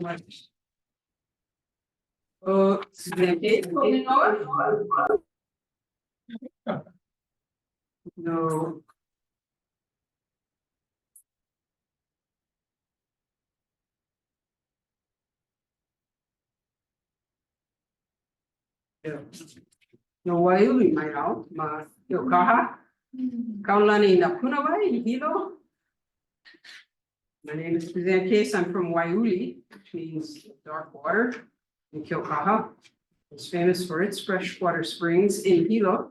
so much. Oh, Suzanne, going on? No. No Waiuli mai au, ma yo kaha. Kaulani na punawai, hilo. My name is Suzanne Case. I'm from Waiuli, which means dark water in Kilkaha. It's famous for its freshwater springs in Hilo.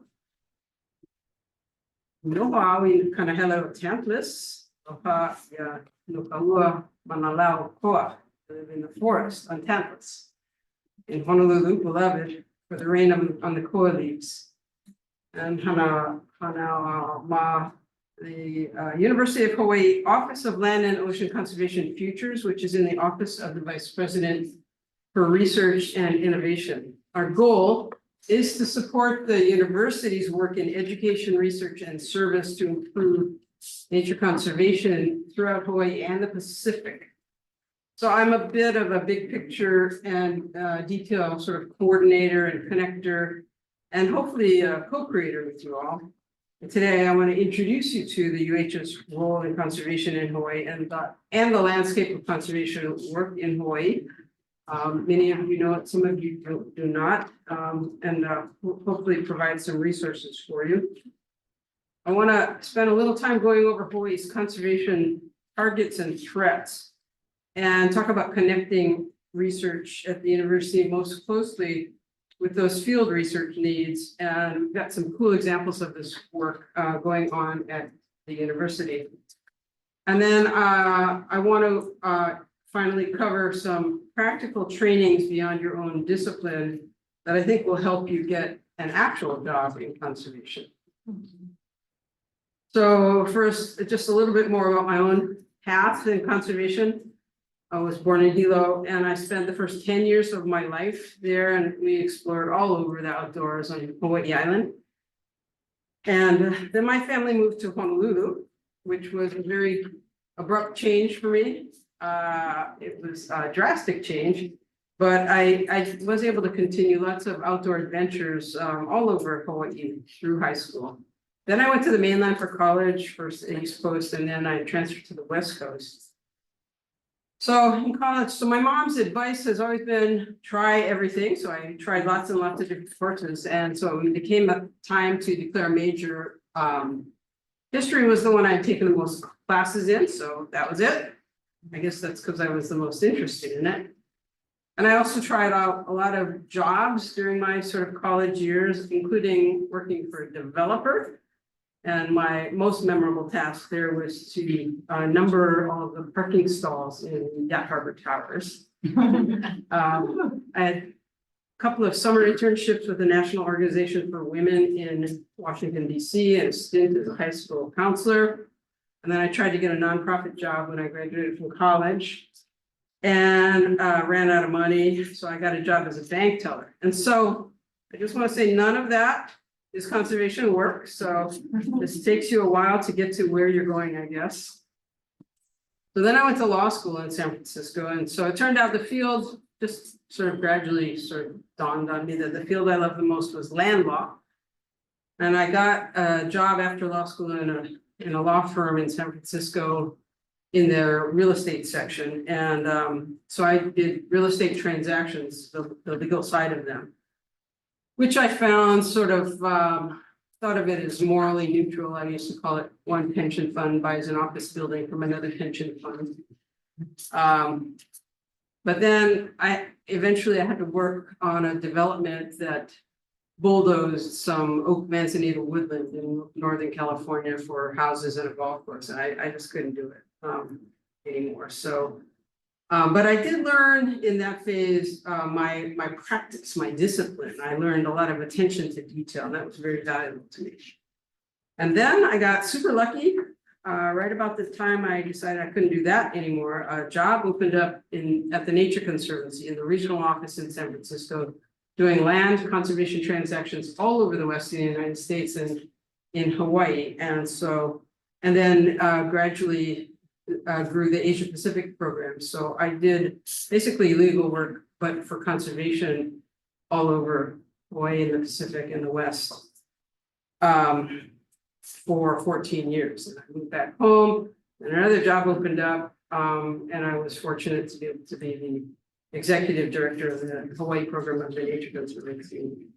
No Hawi Kanahelo Templus, Oha ya Nukaua Manalau Koa, live in the forest on Templus. In Honolulu, beloved, for the rain on the koa leaves. And Hana Ma, the University of Hawaii Office of Land and Ocean Conservation Futures, which is in the Office of the Vice President for Research and Innovation. Our goal is to support the university's work in education, research, and service to improve nature conservation throughout Hawaii and the Pacific. So I'm a bit of a big picture and detail sort of coordinator and connector, and hopefully a co-creator with you all. And today I want to introduce you to the UH's role in conservation in Hawaii and the landscape of conservation work in Hawaii. Many of you know it, some of you do not, and hopefully provide some resources for you. I want to spend a little time going over Hawaii's conservation targets and threats, and talk about connecting research at the university most closely with those field research needs. And we've got some cool examples of this work going on at the university. And then I want to finally cover some practical trainings beyond your own discipline that I think will help you get an actual job in conservation. So first, just a little bit more about my own path in conservation. I was born in Hilo, and I spent the first 10 years of my life there, and we explored all over the outdoors on Hawaii Island. And then my family moved to Honolulu, which was a very abrupt change for me. It was a drastic change, but I was able to continue lots of outdoor adventures all over Hawaii through high school. Then I went to the mainland for college, first East Coast, and then I transferred to the West Coast. So in college, so my mom's advice has always been try everything. So I tried lots and lots of different courses. And so it became a time to declare a major. History was the one I had taken the most classes in. So that was it. I guess that's because I was the most interested in it. And I also tried out a lot of jobs during my sort of college years, including working for a developer. And my most memorable task there was to number all of the parking stalls in Yacht Harbor Towers. I had a couple of summer internships with the National Organization for Women in Washington, D.C., and a stint as a high school counselor. And then I tried to get a nonprofit job when I graduated from college and ran out of money. So I got a job as a bank teller. And so I just want to say none of that is conservation work. So this takes you a while to get to where you're going, I guess. So then I went to law school in San Francisco. And so it turned out the field just sort of gradually sort of dawned on me that the field I loved the most was land law. And I got a job after law school in a law firm in San Francisco in their real estate section. And so I did real estate transactions, the legal side of them, which I found sort of thought of it as morally neutral. I used to call it one pension fund buys an office building from another pension fund. But then I had to work on a development that bulldozed some oak manzanita woodland in Northern California for houses and a golf course. And I just couldn't do it anymore. So but I did learn in that phase my practice, my discipline. I learned a lot of attention to detail, and that was very valuable to me. And then I got super lucky. Right about the time I decided I couldn't do that anymore, a job opened up at the Nature Conservancy in the regional office in San Francisco, doing land conservation transactions all over the Western United States and in Hawaii. And then gradually grew the Asia Pacific program. So I did basically legal work, but for conservation all over Hawaii and the Pacific and the West. For 14 years. And I moved back home and another job opened up. And I was fortunate to be able to be the executive director of the Hawaii program of the Nature Conservancy,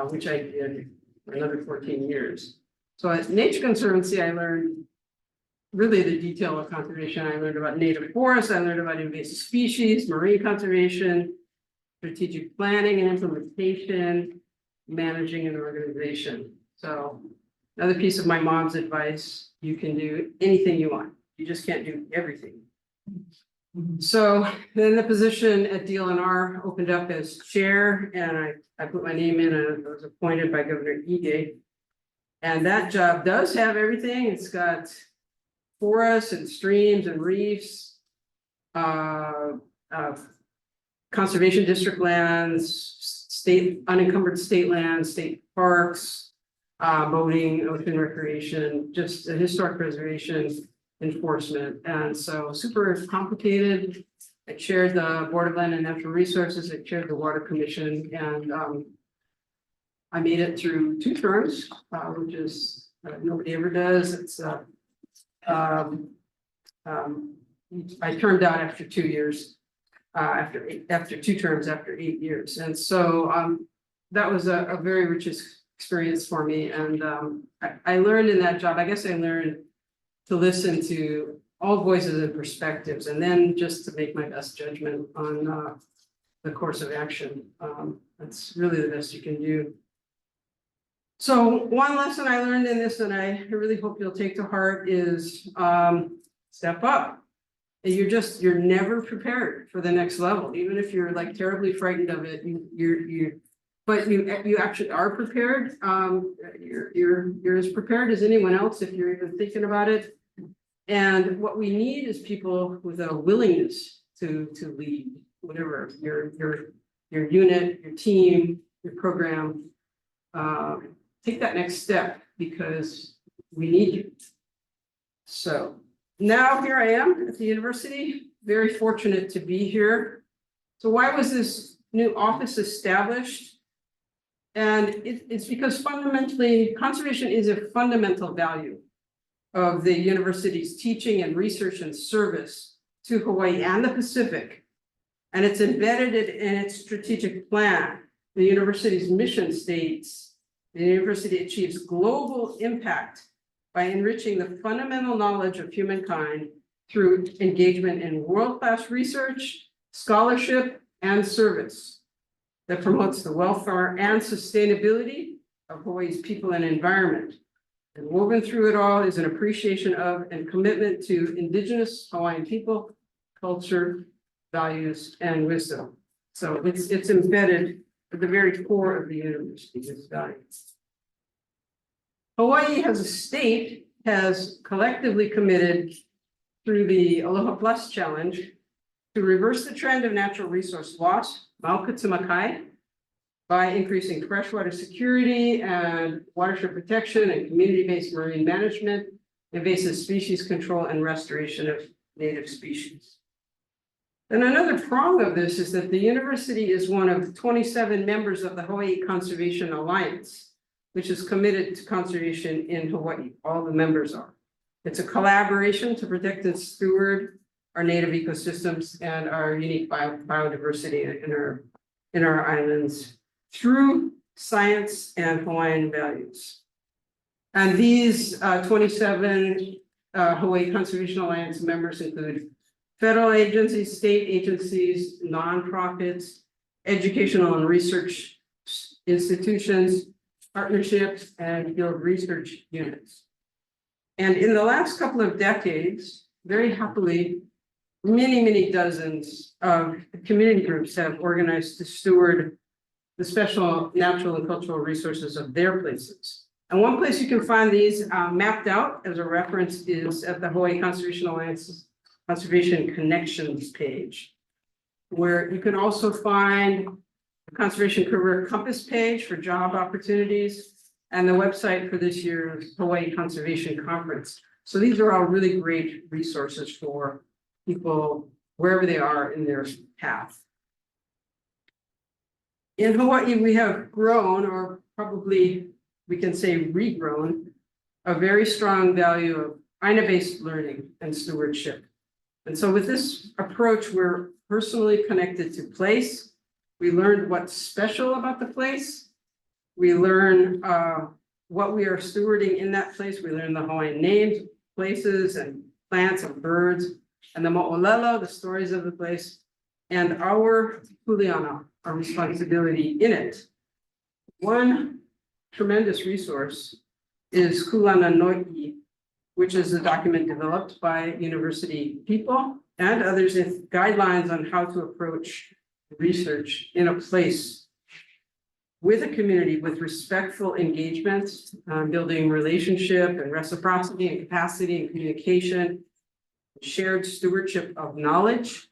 which I did for another 14 years. So at Nature Conservancy, I learned really the detail of conservation. I learned about native forests, I learned about invasive species, marine conservation, strategic planning and implementation, managing an organization. So another piece of my mom's advice, you can do anything you want. You just can't do everything. So then the position at DLNR opened up as chair and I put my name in and I was appointed by Governor Ige. And that job does have everything. It's got forests and streams and reefs, conservation district lands, state unencumbered state lands, state parks, boating, ocean recreation, just historic preservation, enforcement. And so super complicated. I chaired the Board of Land and Natural Resources. I chaired the Water Commission, and I made it through 2 terms, which is nobody ever does. It's I termed out after 2 years, after 2 terms, after 8 years. And so that was a very rich experience for me. And I learned in that job, I guess I learned to listen to all voices and perspectives, and then just to make my best judgment on the course of action. That's really the best you can do. So one lesson I learned in this, and I really hope you'll take to heart, is step up. You're never prepared for the next level, even if you're like terribly frightened of it. But you actually are prepared. You're as prepared as anyone else if you're even thinking about it. And what we need is people with a willingness to lead whatever your unit, your team, your program. Take that next step because we need you. So now here I am at the university, very fortunate to be here. So why was this new office established? And it's because fundamentally, conservation is a fundamental value of the university's teaching and research and service to Hawaii and the Pacific. And it's embedded in its strategic plan. The university's mission states, the university achieves global impact by enriching the fundamental knowledge of humankind through engagement in world-class research, scholarship, and service that promotes the welfare and sustainability of Hawaii's people and environment. And woven through it all is an appreciation of and commitment to Indigenous Hawaiian people, culture, values, and wisdom. So it's embedded at the very core of the university's values. Hawaii as a state has collectively committed through the Aloha Plus Challenge to reverse the trend of natural resource loss, Maukatsumakai, by increasing freshwater security and watershed protection and community-based marine management, invasive species control, and restoration of native species. And another prong of this is that the university is one of 27 members of the Hawaii Conservation Alliance, which is committed to conservation in Hawaii. All the members are. It's a collaboration to protect and steward our native ecosystems and our unique biodiversity in our islands through science and Hawaiian values. And these 27 Hawaii Conservation Alliance members include federal agencies, state agencies, nonprofits, educational and research institutions, partnerships, and field research units. And in the last couple of decades, very happily, many dozens of community groups have organized to steward the special natural and cultural resources of their places. And one place you can find these mapped out as a reference is at the Hawaii Conservation Alliance's Conservation Connections page, where you can also find the Conservation Career Compass page for job opportunities and the website for this year's Hawaii Conservation Conference. So these are all really great resources for people wherever they are in their path. In Hawaii, we have grown, or probably we can say regrown, a very strong value of aina-based learning and stewardship. And so with this approach, we're personally connected to place. We learned what's special about the place. We learn what we are stewarding in that place. We learn the Hawaiian names, places, and plants and birds, and the mo'olelo, the stories of the place, and our kuleana, our responsibility in it. One tremendous resource is Kulana Noi'i, which is a document developed by university people and others with guidelines on how to approach research in a place with a community with respectful engagement, building relationship and reciprocity and capacity and communication, shared stewardship of knowledge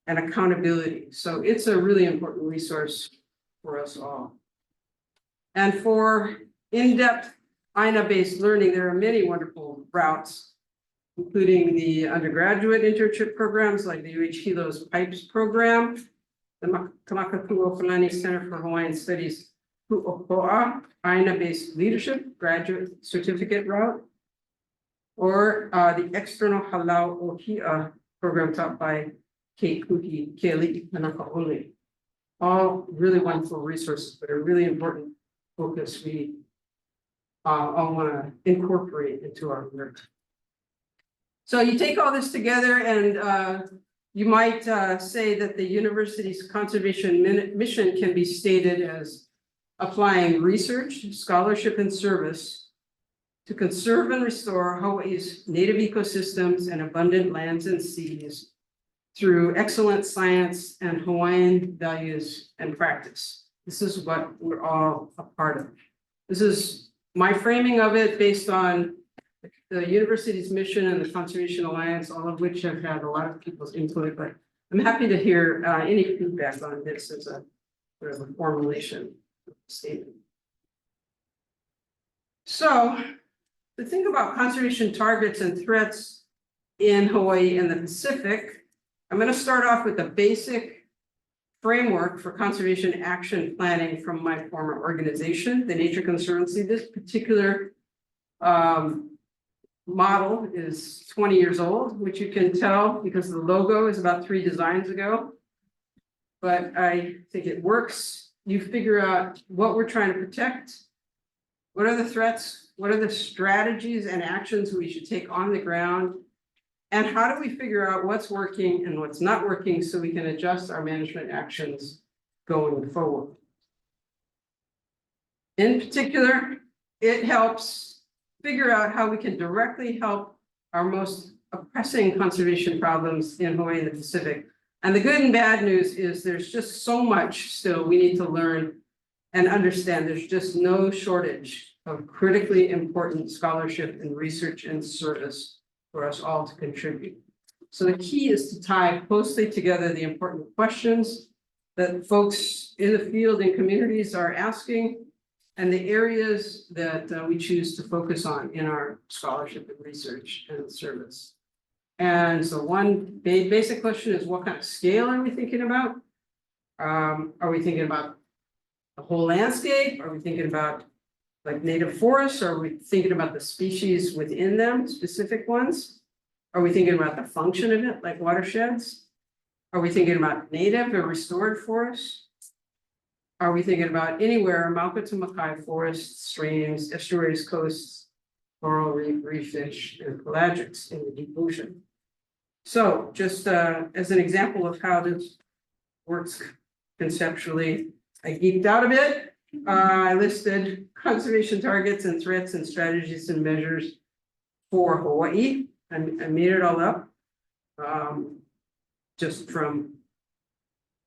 and accountability. So it's a really important resource for us all. And for in-depth aina-based learning, there are many wonderful routes, including the undergraduate internship programs like the UH Hilo's PIPES program, the Kamakaku'okalani Center for Hawaiian Studies Ku'oko'a aina-based leadership graduate certificate route, or the external halau ohia program taught by Kate Kuki Keali'i Kanakaole. All really wonderful resources, but a really important focus we all want to incorporate into our work. So you take all this together and you might say that the university's conservation mission can be stated as applying research, scholarship, and service to conserve and restore Hawaii's native ecosystems and abundant lands and seas through excellent science and Hawaiian values and practice. This is what we're all a part of. This is my framing of it based on the university's mission and the Conservation Alliance, all of which have had a lot of people's input, but I'm happy to hear any feedback on this as a sort of a formulation statement. So to think about conservation targets and threats in Hawaii and the Pacific, I'm going to start off with the basic framework for conservation action planning from my former organization, the Nature Conservancy. This particular model is 20 years old, which you can tell because the logo is about 3 designs ago. But I think it works. You figure out what we're trying to protect, what are the threats, what are the strategies and actions we should take on the ground, and how do we figure out what's working and what's not working so we can adjust our management actions going forward. In particular, it helps figure out how we can directly help our most pressing conservation problems in Hawaii and the Pacific. And the good and bad news is there's just so much still we need to learn and understand. There's just no shortage of critically important scholarship and research and service for us all to contribute. So the key is to tie closely together the important questions that folks in the field and communities are asking and the areas that we choose to focus on in our scholarship and research and service. And so one basic question is, what kind of scale are we thinking about? Are we thinking about the whole landscape? Are we thinking about like native forests? Are we thinking about the species within them, specific ones? Are we thinking about the function of it, like watersheds? Are we thinking about native or restored forests? Are we thinking about anywhere, Mauka to Makai forests, streams, estuaries, coasts, coral reef, reef fish, and pelagics in the deep ocean? So just as an example of how this works conceptually, I geeked out a bit. I listed conservation targets and threats and strategies and measures for Hawaii. I made it all up just from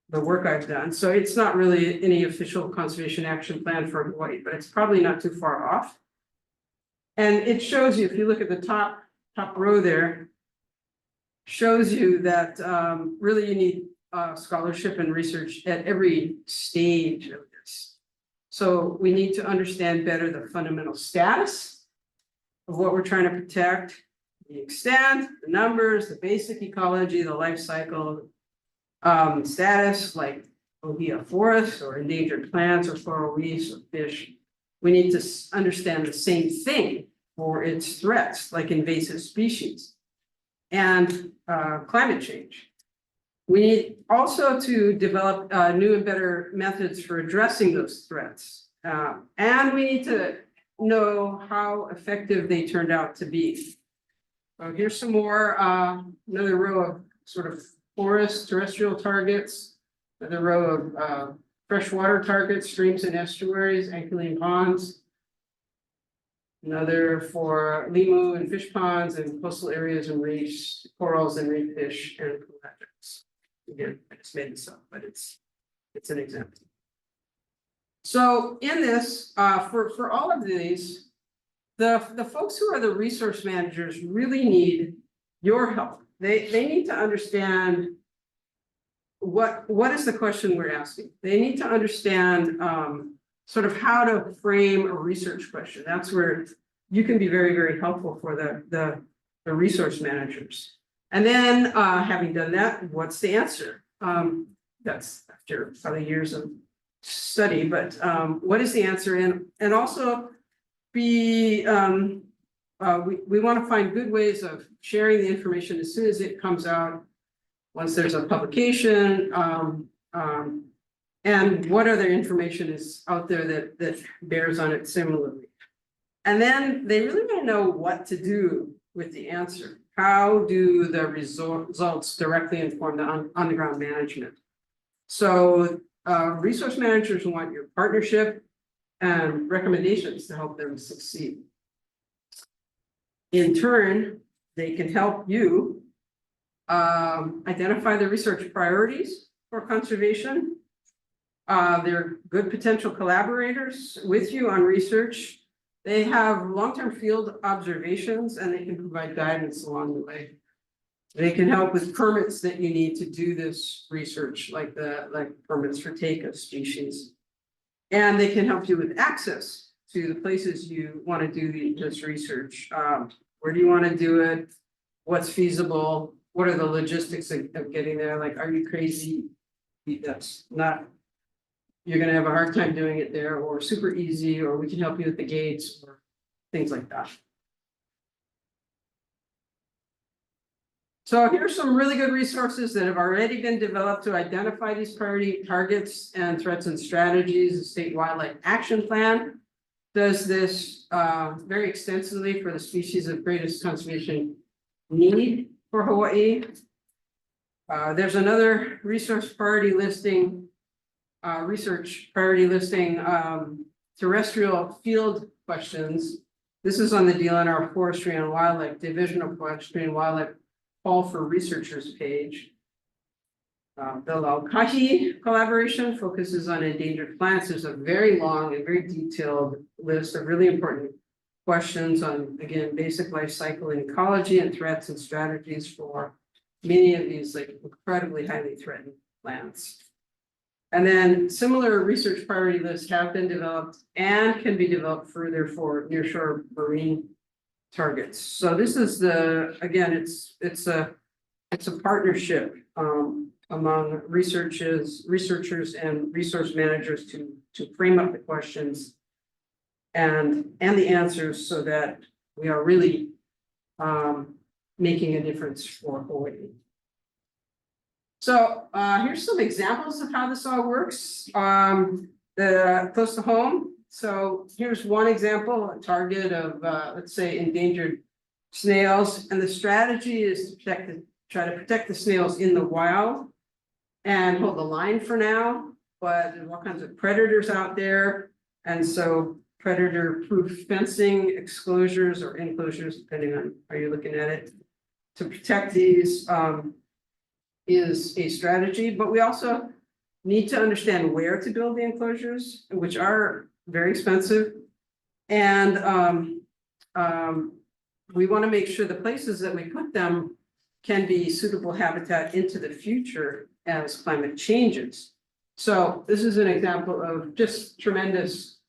the work I've done. So it's not really any official conservation action plan for Hawaii, but it's probably not too far off. And it shows you, if you look at the top row there, shows you that really you need scholarship and research at every stage of this. So we need to understand better the fundamental status of what we're trying to protect. the extent, the numbers, the basic ecology, the life cycle, status, like ohia forests or endangered plants or coral reefs or fish. We need to understand the same thing for its threats, like invasive species and climate change. We need also to develop new and better methods for addressing those threats. And we need to know how effective they turned out to be. So here's some more, another row of sort of forest terrestrial targets, another row of freshwater targets, streams and estuaries, alkaline ponds. Another for limu and fish ponds and coastal areas and reefs, corals and reef fish and pelagics. Again, I just made this up, but it's an example. So in this, for all of these, the folks who are the resource managers really need your help. They need to understand what is the question we're asking. They need to understand sort of how to frame a research question. That's where you can be very, very helpful for the resource managers. And then having done that, what's the answer? That's after probably years of study, but what is the answer? And also we want to find good ways of sharing the information as soon as it comes out, once there's a publication, and what other information is out there that bears on it similarly. And then they really want to know what to do with the answer. How do the results directly inform the on-the-ground management? So resource managers want your partnership and recommendations to help them succeed. In turn, they can help you identify the research priorities for conservation. They're good potential collaborators with you on research. They have long-term field observations and they can provide guidance along the way. They can help with permits that you need to do this research, like permits for take of species. And they can help you with access to the places you want to do this research. Where do you want to do it? What's feasible? What are the logistics of getting there? Like, are you crazy? That's not, you're going to have a hard time doing it there, or super easy, or we can help you with the gates or things like that. So here's some really good resources that have already been developed to identify these priority targets and threats and strategies. The State Wildlife Action Plan does this very extensively for the species of greatest conservation need for Hawaii. There's another resource priority listing, research priority listing, terrestrial field questions. This is on the DLNR Forestry and Wildlife Division of Forestry and Wildlife Call for Researchers page. The Laukahi collaboration focuses on endangered plants. There's a very long and very detailed list of really important questions on, again, basic life cycle and ecology and threats and strategies for many of these like incredibly highly threatened plants. And then similar research priority lists have been developed and can be developed further for nearshore marine targets. So this is again, it's a partnership among researchers and resource managers to frame up the questions and the answers so that we are really making a difference for Hawaii. So here's some examples of how this all works. Close to home. So here's one example, a target of let's say endangered snails, and the strategy is to try to protect the snails in the wild and hold the line for now. But there's all kinds of predators out there, and so predator-proof fencing, exclosures or enclosures, depending on how you're looking at it, to protect these is a strategy. But we also need to understand where to build the enclosures, which are very expensive. And we want to make sure the places that we put them can be suitable habitat into the future as climate changes. So this is an example of just tremendous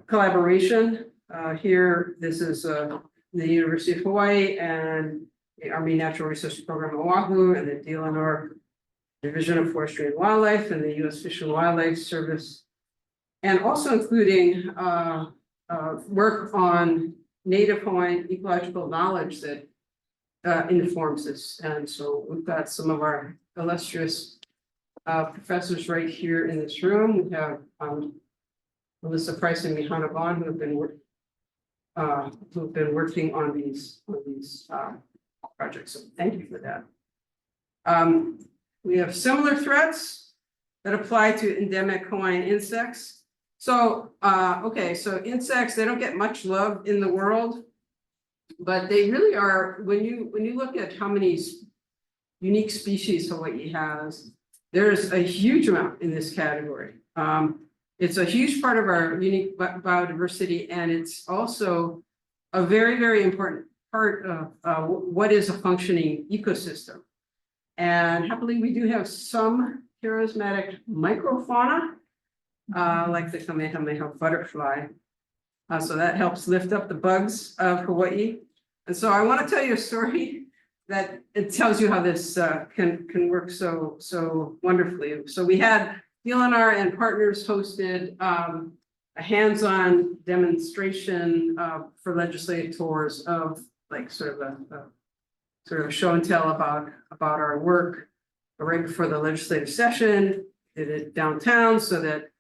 collaboration. Here, this is the University of Hawaii and the Army Natural Resources Program Oahu and the DLNR Division of Forestry and Wildlife and the U.S. Fish and Wildlife Service. And also including work on Native Hawaiian ecological knowledge that informs this. And so we've got some of our illustrious professors right here in this room. We have Melissa Price and Mihana Vaughn who have been working on these projects. So thank you for that. We have similar threats that apply to endemic Hawaiian insects. So, okay, so insects, they don't get much love in the world, but they really are, when you look at how many unique species Hawaii has, there's a huge amount in this category. It's a huge part of our unique biodiversity, and it's also a very, very important part of what is a functioning ecosystem. And happily, we do have some charismatic microfauna, like the Kamehameha butterfly. So that helps lift up the bugs of Hawaii. And so I want to tell you a story that it tells you how this can work so wonderfully. So we had DLNR and partners hosted a hands-on demonstration for legislative tours of like sort of a show and tell about our work right before the legislative session. Did it downtown so that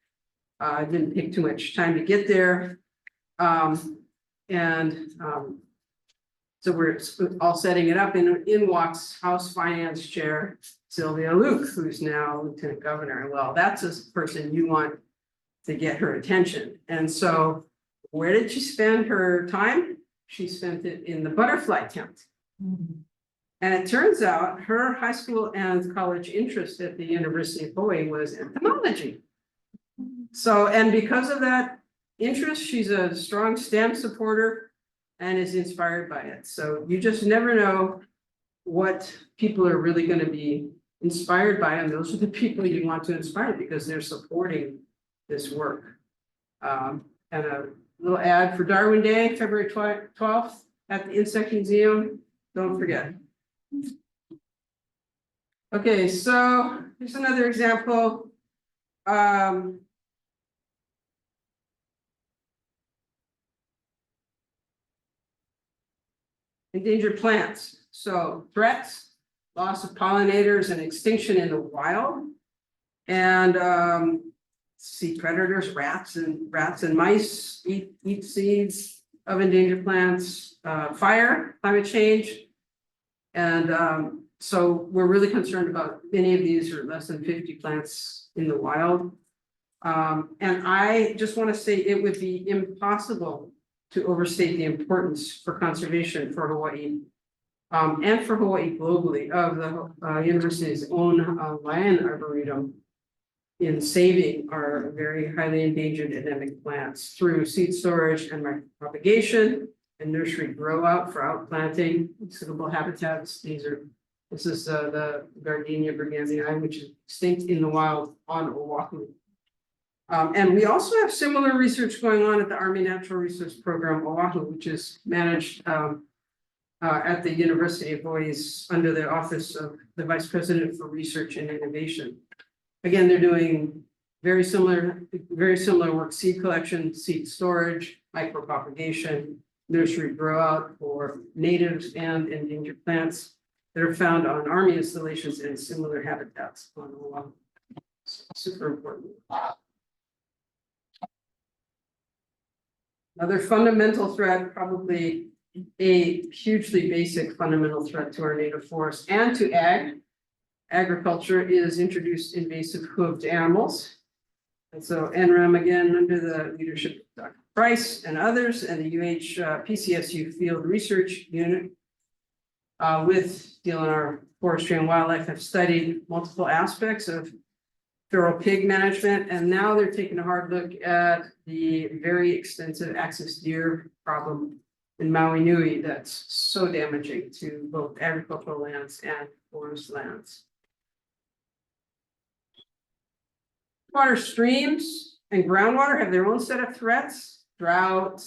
it didn't take too much time to get there. So we're all setting it up, and in walks House Finance Chair Sylvia Luke, who's now Lieutenant Governor. Well, that's a person you want to get her attention. And so where did she spend her time? She spent it in the butterfly tent. Mm-hmm. And it turns out her high school and college interest at the University of Hawaii was entomology. So, and because of that interest, she's a strong STEM supporter and is inspired by it. So you just never know what people are really going to be inspired by, and those are the people you want to inspire because they're supporting this work. And a little ad for Darwin Day, February 12th at the Insect Museum. Don't forget. Okay, so here's another example. Endangered plants. So threats, loss of pollinators and extinction in the wild. And see predators, rats and mice eat seeds of endangered plants, fire, climate change. And so we're really concerned about many of these are less than 50 plants in the wild. And I just want to say it would be impossible to overstate the importance for conservation for Hawaii and for Hawaii globally of the university's own land arboretum in saving our very highly endangered endemic plants through seed storage and micropropagation and nursery grow out for outplanting suitable habitats. This is the Gardenia brighamiae, which is extinct in the wild on Oahu. And we also have similar research going on at the Army Natural Resource Program Oahu, which is managed at the University of Hawaii's under the Office of the Vice President for Research and Innovation. Again, they're doing very similar work: seed collection, seed storage, micropropagation, nursery grow out for natives and endangered plants that are found on Army installations and similar habitats on Oahu. Super important. Another fundamental threat, probably a hugely basic fundamental threat to our native forests and to agriculture, is introduced invasive hoofed animals. And so NREM, again, under the leadership of Dr. Price and others, and the PCSU Field Research Unit with DLNR Forestry and Wildlife have studied multiple aspects of feral pig management, and now they're taking a hard look at the very extensive axis deer problem in Maui Nui that's so damaging to both agricultural lands and forest lands. Water streams and groundwater have their own set of threats. drought,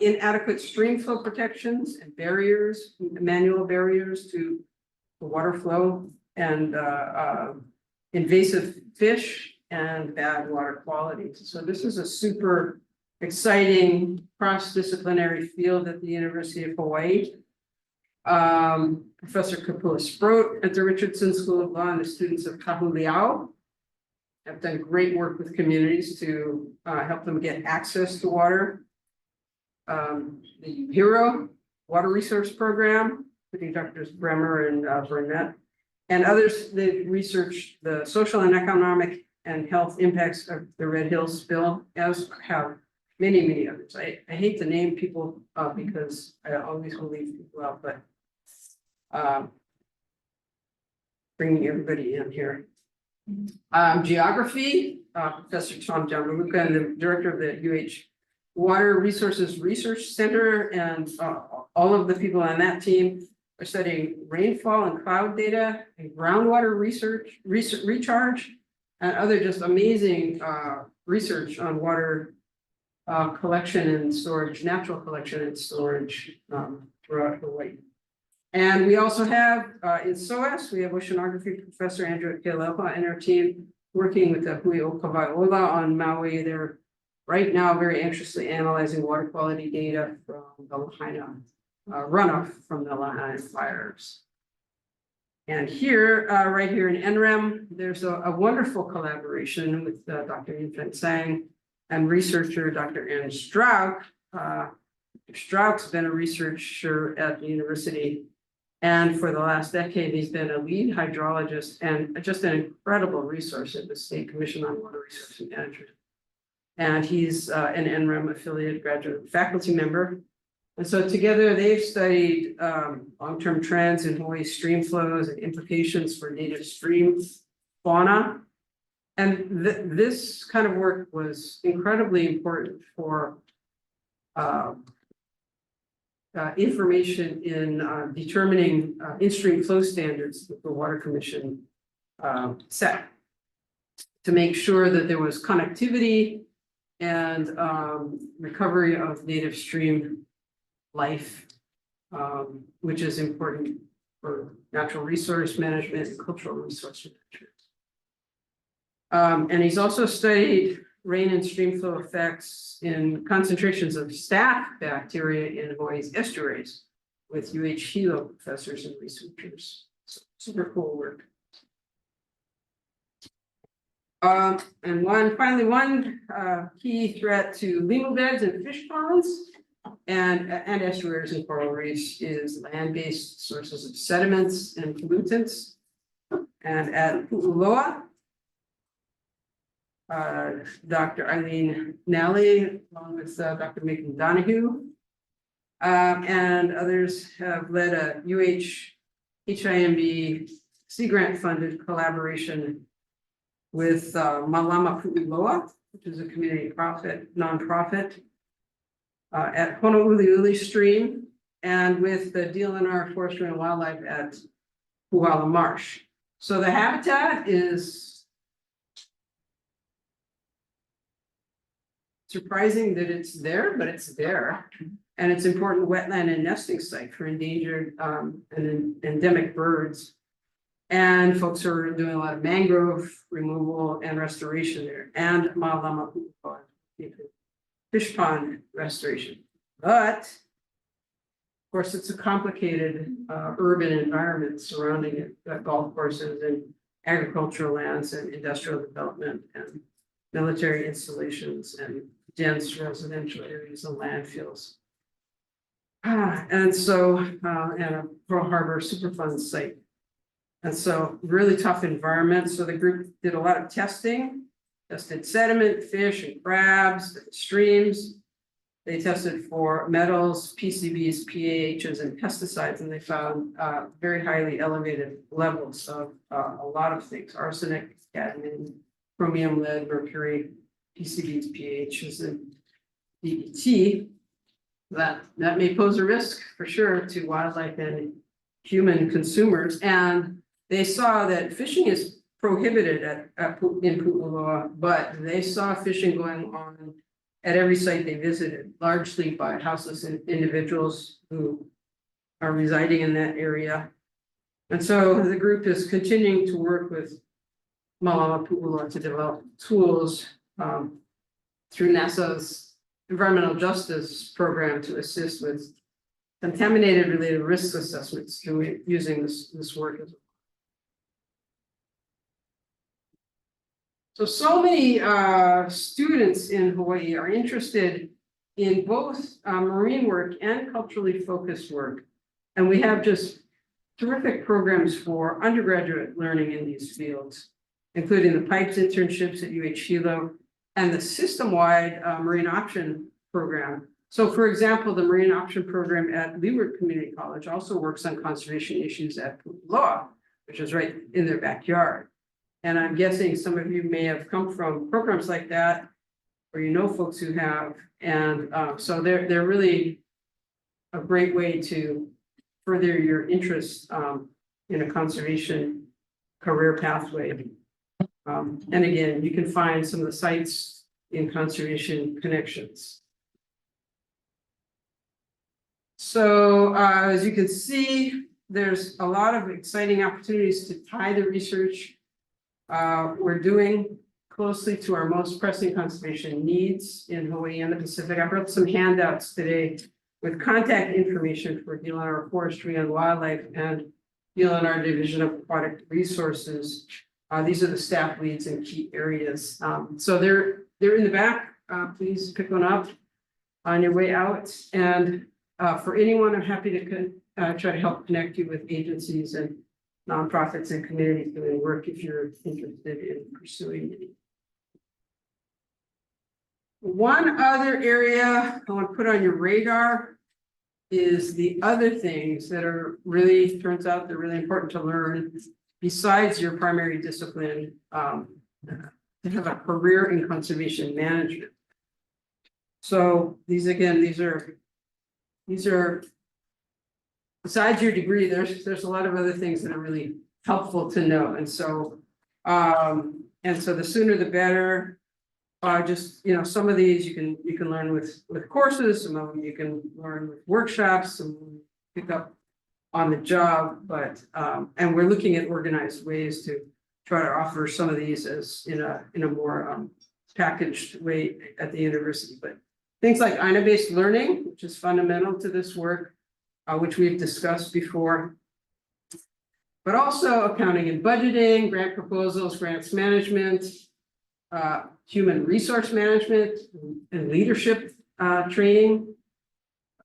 inadequate stream flow protections and barriers, manual barriers to the water flow, and invasive fish and bad water quality. So this is a super exciting cross-disciplinary field at the University of Hawaii. Professor Kapua Sproat at the Richardson School of Law and the students of Kahuliao have done great work with communities to help them get access to water. The HERO Water Resource Program, including Drs. Bremer and Burnett, and others, they've researched the social and economic and health impacts of the Red Hills spill, as have many others. I hate to name people because I always will leave people out, but bringing everybody in here. Geography, Professor Tom Gianluca, the director of the UH Water Resources Research Center, and all of the people on that team are studying rainfall and cloud data and groundwater recharge, and other just amazing research on water collection and storage, natural collection and storage throughout Hawaii. And we also have in SOAS, we have oceanography professor Andrew Kelepa and our team working with the Hui o Kawaiola on Maui. They're right now very anxiously analyzing water quality data from the Lahaina runoff from the Lahaina fires. And here, right here in NREM, there's a wonderful collaboration with Dr. Yunfen Tsang and researcher Dr. Anne Strauk. Strauk's been a researcher at the university, and for the last decade, he's been a lead hydrologist and just an incredible resource at the State Commission on Water Resource Management. And he's an NREM affiliated graduate faculty member. And so together they've studied long-term trends in Hawaii stream flows and implications for native stream fauna. And this kind of work was incredibly important for information in determining in-stream flow standards that the Water Commission set to make sure that there was connectivity and recovery of native stream life, which is important for natural resource management and cultural resource management. And he's also studied rain and stream flow effects in concentrations of staph bacteria in Hawaii's estuaries with UH Hilo professors and researchers. So, super cool work. And finally, one key threat to limo beds and fish ponds and estuaries and coral reefs is land-based sources of sediments and pollutants. And at Pu'uloa, Dr. Eileen Nally, along with Dr. Macon Donahue, and others have led a HIMB Sea Grant funded collaboration with Malama Pu'uloa, which is a community nonprofit at Honouliuli Stream, and with the DLNR Forestry and Wildlife at Puala Marsh. So the habitat is surprising that it's there, but it's there. And it's important wetland and nesting site for endangered and endemic birds. And folks are doing a lot of mangrove removal and restoration there, and Malama fish pond restoration. But of course, it's a complicated urban environment surrounding it, golf courses and agricultural lands and industrial development and military installations and dense residential areas and landfills. And so, and a Pearl Harbor Superfund site. And so really tough environment. So the group did a lot of testing, tested sediment, fish and crabs, streams. They tested for metals, PCBs, PAHs, and pesticides, and they found very highly elevated levels of a lot of things: arsenic, cadmium, chromium, lead, mercury, PCBs, PAHs, and DET. That may pose a risk for sure to wildlife and human consumers. And they saw that fishing is prohibited in Pu'uloa, but they saw fishing going on at every site they visited, largely by houseless individuals who are residing in that area. And so the group is continuing to work with Malama Pu'ula to develop tools through NASA's environmental justice program to assist with contaminated related risk assessments through using this work as well. So many students in Hawaii are interested in both marine work and culturally focused work. And we have just terrific programs for undergraduate learning in these fields, including the PIPES internships at Hilo and the system-wide marine option program. So for example, the marine option program at Leeward Community College also works on conservation issues at Pu'uloa, which is right in their backyard. And I'm guessing some of you may have come from programs like that, or you know folks who have, and so they're really a great way to further your interest in a conservation career pathway. And again, you can find some of the sites in Conservation Connections. So as you can see, there's a lot of exciting opportunities to tie the research we're doing closely to our most pressing conservation needs in Hawaii and the Pacific. I brought some handouts today with contact information for DLNR Forestry and Wildlife and DLNR Division of Aquatic Resources. These are the staff leads in key areas. So they're in the back. Please pick one up on your way out. And for anyone, I'm happy to try to help connect you with agencies and nonprofits and communities doing work if you're interested in pursuing it. One other area I want to put on your radar is the other things that are really, turns out they're really important to learn besides your primary discipline, to have a career in conservation management. So these are besides your degree, there's a lot of other things that are really helpful to know. And so the sooner the better. Just, you know, some of these you can learn with courses, some of them you can learn with workshops, some pick up on the job, but and we're looking at organized ways to try to offer some of these as in a more packaged way at the university. But things like INA-based learning, which is fundamental to this work, which we've discussed before, but also accounting and budgeting, grant proposals, grants management, human resource management and leadership training,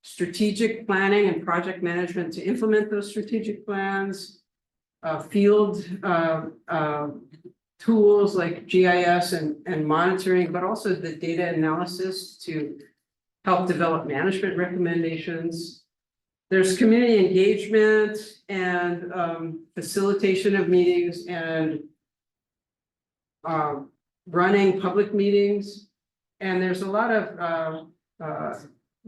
strategic planning and project management to implement those strategic plans, field tools like GIS and monitoring, but also the data analysis to help develop management recommendations. There's community engagement and facilitation of meetings and running public meetings, and there's a lot of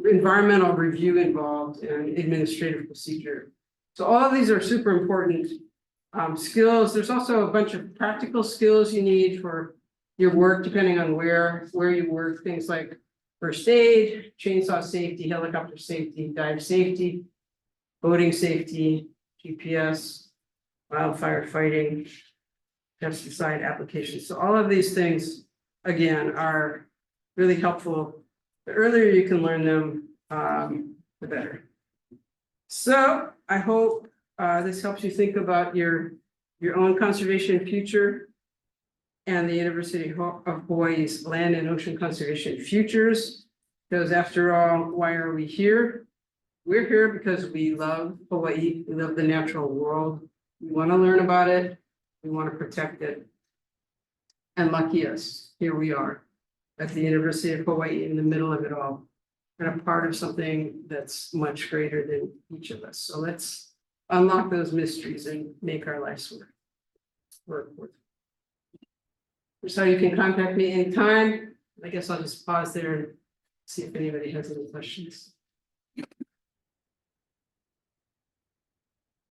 environmental review involved in administrative procedure. So all of these are super important skills. There's also a bunch of practical skills you need for your work, depending on where you work, things like first aid, chainsaw safety, helicopter safety, dive safety, boating safety, GPS, wildfire fighting, pesticide applications. So all of these things, again, are really helpful. The earlier you can learn them, the better. So I hope this helps you think about your own conservation future and the University of Hawaii's Land and Ocean Conservation Futures. Because after all, why are we here? We're here because we love Hawaii, we love the natural world, we want to learn about it, we want to protect it. And lucky us, here we are at the University of Hawaii in the middle of it all, and a part of something that's much greater than each of us. So let's unlock those mysteries and make our lives work. Here's how you can contact me anytime. I guess I'll just pause there and see if anybody has any questions.